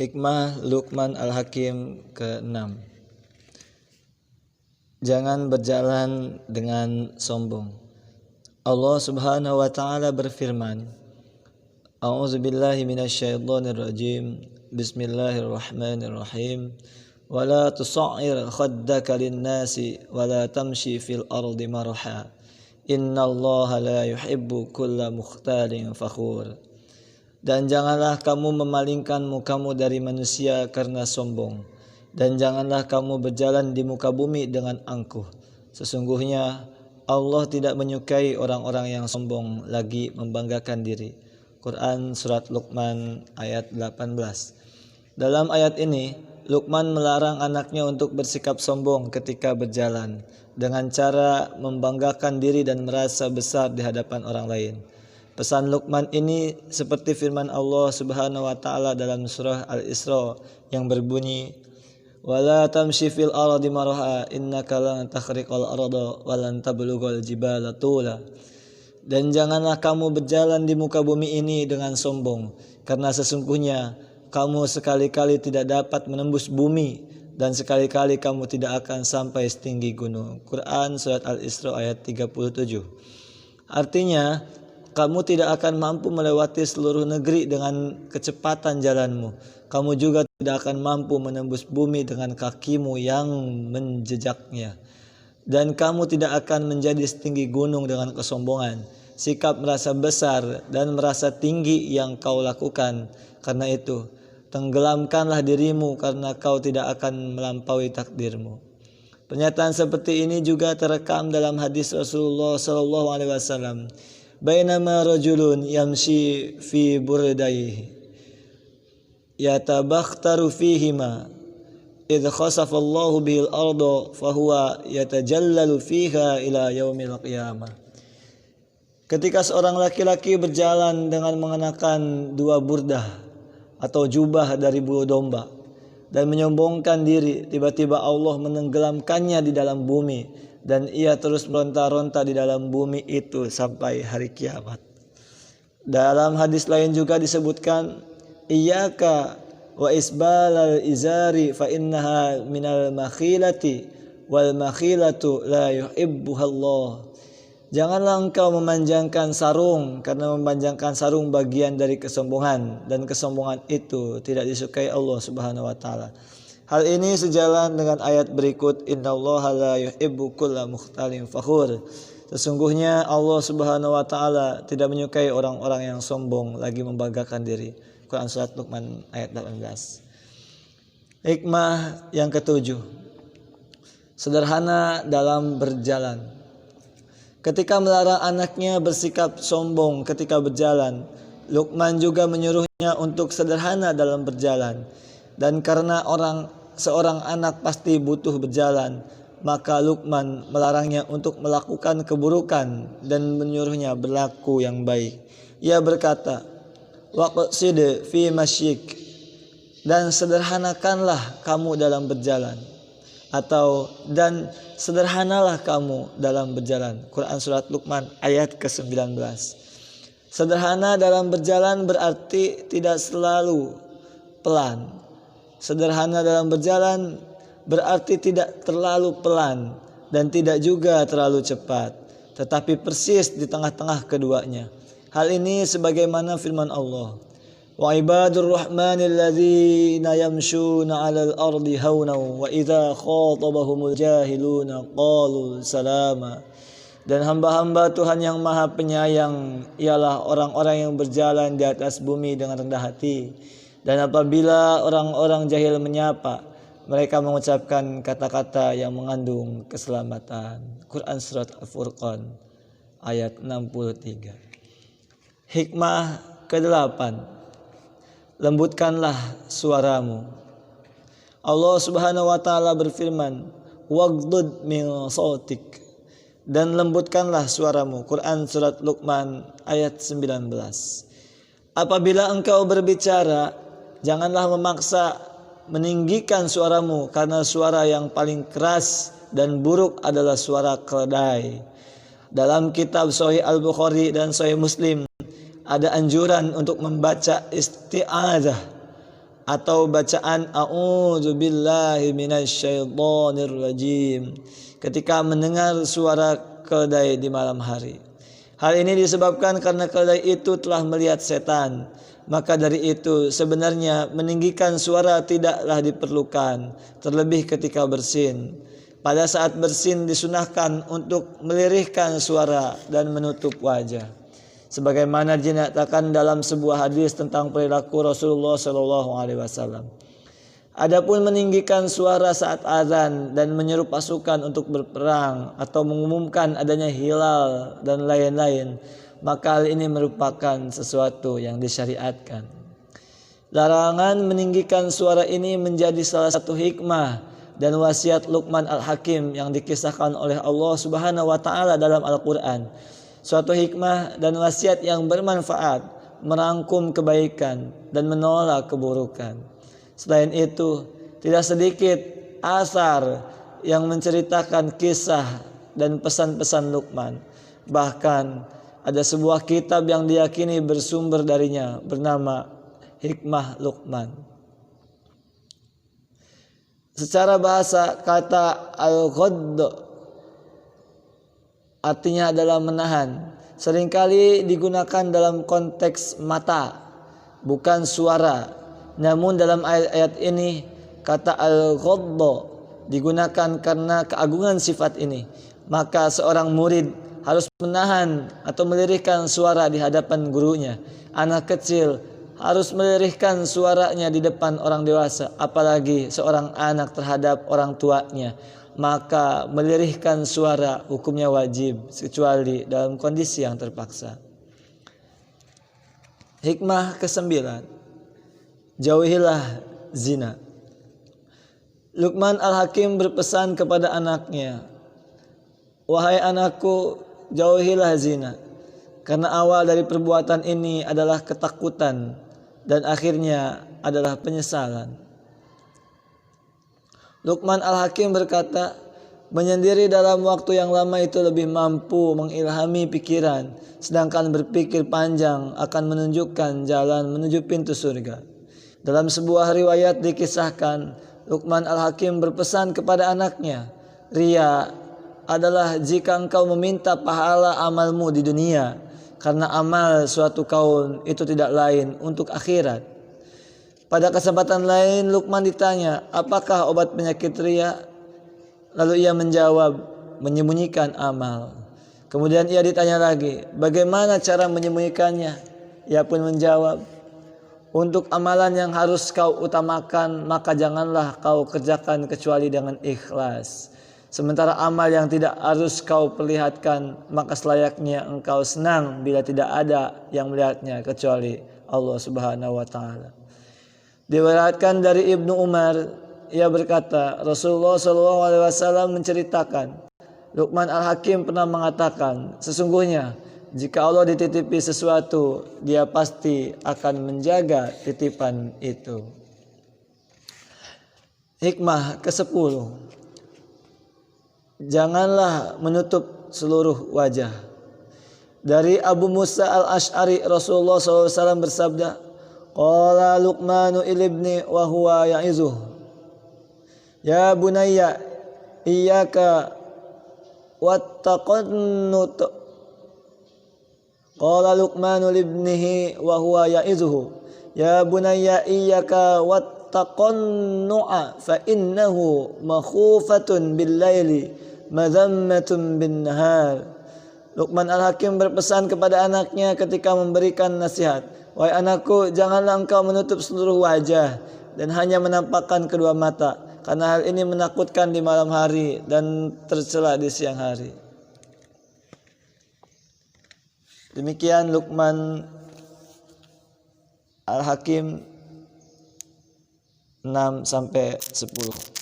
Hikmah Luqman Al-Hakim ke-6. Jangan berjalan dengan sombong. Allah Subhanahu wa taala berfirman, A'udzubillahi minasyaitonirrajim. Bismillahirrahmanirrahim. Wala tusa'ir khaddaka lin-nasi wala tamshi fil ardi marha. Innallaha la yuhibbu kulla mukhtalin fakhur. Dan janganlah kamu memalingkan mukamu dari manusia karena sombong, dan janganlah kamu berjalan di muka bumi dengan angkuh. Sesungguhnya Allah tidak menyukai orang-orang yang sombong lagi membanggakan diri. Quran Surat Luqman ayat 18. Dalam ayat ini, Luqman melarang anaknya untuk bersikap sombong ketika berjalan dengan cara membanggakan diri dan merasa besar di hadapan orang lain. Pesan Luqman ini seperti firman Allah Subhanahu wa taala dalam surah Al-Isra yang berbunyi, "Wala tamshi fil ardi marha innaka lan takhriqal arda wa lan tablughal jibala tula." Dan janganlah kamu berjalan di muka bumi ini dengan sombong, karena sesungguhnya kamu sekali-kali tidak dapat menembus bumi dan sekali-kali kamu tidak akan sampai setinggi gunung. Quran surat Al-Isra ayat 37. Artinya, kamu tidak akan mampu melewati seluruh negeri dengan kecepatan jalanmu. Kamu juga tidak akan mampu menembus bumi dengan kakimu yang menjejaknya. Dan kamu tidak akan menjadi setinggi gunung dengan kesombongan, sikap merasa besar dan merasa tinggi yang kau lakukan. Karena itu, tenggelamkanlah dirimu karena kau tidak akan melampaui takdirmu. Pernyataan seperti ini juga terekam dalam hadis Rasulullah SAW. Bainama rajulun yamshi fi burdaihi yatabakhtaru fihima idh khasafa Allahu bihil arda fahuwa yatajallalu fiha ila yaumil qiyamah. Ketika seorang laki-laki berjalan dengan mengenakan dua burdah atau jubah dari bulu domba dan menyombongkan diri, tiba-tiba Allah menenggelamkannya di dalam bumi dan ia terus meronta-ronta di dalam bumi itu sampai hari kiamat. Dalam hadis lain juga disebutkan, iyyaka wa isbalal izari fa innaha minal makhilati wal makhilatu la yuhibbuha Allah. Janganlah engkau memanjangkan sarung, karena memanjangkan sarung bagian dari kesombongan, dan kesombongan itu tidak disukai Allah Subhanahu wa taala. Hal ini sejalan dengan ayat berikut, innallaha la yuhibbu kulla mukhtalin fakhur. Sesungguhnya Allah Subhanahu wa taala tidak menyukai orang-orang yang sombong lagi membanggakan diri. Quran surat Luqman ayat 18. Hikmah yang ketujuh, sederhana dalam berjalan. Ketika melarang anaknya bersikap sombong ketika berjalan, Luqman juga menyuruhnya untuk sederhana dalam berjalan. Dan karena seorang anak pasti butuh berjalan, maka Luqman melarangnya untuk melakukan keburukan dan menyuruhnya berlaku yang baik. Ia berkata, waqsid fi masyik, dan sederhanakanlah kamu dalam berjalan, atau dan sederhanalah kamu dalam berjalan. Quran surat Luqman ayat ke-19. Sederhana dalam berjalan berarti tidak selalu pelan. Sederhana dalam berjalan berarti tidak terlalu pelan dan tidak juga terlalu cepat, tetapi persis di tengah-tengah keduanya. Hal ini sebagaimana firman Allah, wa ibadur rahmanil ladzina yamshuna 'alal ardi hauna wa idza khatabahumul jahiluna qalu salama. Dan hamba-hamba Tuhan yang Maha Penyayang ialah orang-orang yang berjalan di atas bumi dengan rendah hati. Dan apabila orang-orang jahil menyapa, mereka mengucapkan kata-kata yang mengandung keselamatan. Quran surat Al-Furqan ayat 63. Hikmah ke-8, lembutkanlah suaramu. Allah Subhanahu wa taala berfirman, waghdud min sautik, dan lembutkanlah suaramu. Quran surat Luqman ayat 19. Apabila engkau berbicara, janganlah memaksa meninggikan suaramu, karena suara yang paling keras dan buruk adalah suara keledai. Dalam kitab Sahih Al-Bukhari dan Sahih Muslim ada anjuran untuk membaca isti'adzah atau bacaan a'udzubillahi minasyaitonirrajim ketika mendengar suara keledai di malam hari. Hal ini disebabkan karena keledai itu telah melihat setan. Maka dari itu sebenarnya meninggikan suara tidaklah diperlukan, terlebih ketika bersin. Pada saat bersin disunahkan untuk melirihkan suara dan menutup wajah, sebagaimana dinyatakan dalam sebuah hadis tentang perilaku Rasulullah SAW. Adapun meninggikan suara saat azan dan menyeru pasukan untuk berperang atau mengumumkan adanya hilal dan lain-lain, maka hal ini merupakan sesuatu yang disyariatkan. Larangan meninggikan suara ini menjadi salah satu hikmah dan wasiat Luqman Al-Hakim yang dikisahkan oleh Allah Subhanahu wa taala dalam Al-Qur'an. Suatu hikmah dan wasiat yang bermanfaat, merangkum kebaikan dan menolak keburukan. Selain itu, tidak sedikit asar yang menceritakan kisah dan pesan-pesan Luqman. Bahkan ada sebuah kitab yang diyakini bersumber darinya bernama Hikmah Luqman. Secara bahasa, kata al-ghadd artinya adalah menahan. Seringkali digunakan dalam konteks mata, bukan suara. Namun dalam ayat-ayat ini, kata al-ghadd digunakan karena keagungan sifat ini. Maka seorang murid harus menahan atau melirihkan suara di hadapan gurunya. Anak kecil harus melirihkan suaranya di depan orang dewasa, apalagi seorang anak terhadap orang tuanya. Maka melirihkan suara hukumnya wajib, kecuali dalam kondisi yang terpaksa. Hikmah ke-9, jauhilah zina. Luqman Al-Hakim berpesan kepada anaknya, wahai anakku, jauhilah zina, karena awal dari perbuatan ini adalah ketakutan dan akhirnya adalah penyesalan. Luqman Al-Hakim berkata, menyendiri dalam waktu yang lama itu lebih mampu mengilhami pikiran, sedangkan berpikir panjang akan menunjukkan jalan menuju pintu surga. Dalam sebuah riwayat dikisahkan, Luqman Al-Hakim berpesan kepada anaknya, riya adalah jika engkau meminta pahala amalmu di dunia, karena amal suatu kaum itu tidak lain untuk akhirat. Pada kesempatan lain Luqman ditanya, apakah obat penyakit riya? Lalu ia menjawab, menyembunyikan amal. Kemudian ia ditanya lagi, bagaimana cara menyembunyikannya? Ia pun menjawab, untuk amalan yang harus kau utamakan, maka janganlah kau kerjakan kecuali dengan ikhlas. Sementara amal yang tidak harus kau perlihatkan, maka selayaknya engkau senang bila tidak ada yang melihatnya kecuali Allah Subhanahu wa taala. Diriwayatkan dari Ibnu Umar, ia berkata, Rasulullah SAW menceritakan, Luqman Al-Hakim pernah mengatakan, sesungguhnya jika Allah dititipi sesuatu, dia pasti akan menjaga titipan itu. Hikmah ke-10, janganlah menutup seluruh wajah. Dari Abu Musa Al-Asy'ari, Rasulullah SAW bersabda, qala Luqmanu ilibni wa huwa ya'izuh, ya bunayya iyyaka wattaqannut. Qala Luqmanu libnihi wa huwa ya'izuhu, ya bunayya iyyaka wattaqannu'a fa innahu makhufatun bil laili madhammatun bin nahar. Luqman Al-Hakim berpesan kepada anaknya ketika memberikan nasihat, wahai anakku, janganlah engkau menutup seluruh wajah dan hanya menampakkan kedua mata, karena hal ini menakutkan di malam hari dan tercela di siang hari. Demikian Luqman Al-Hakim 6-10.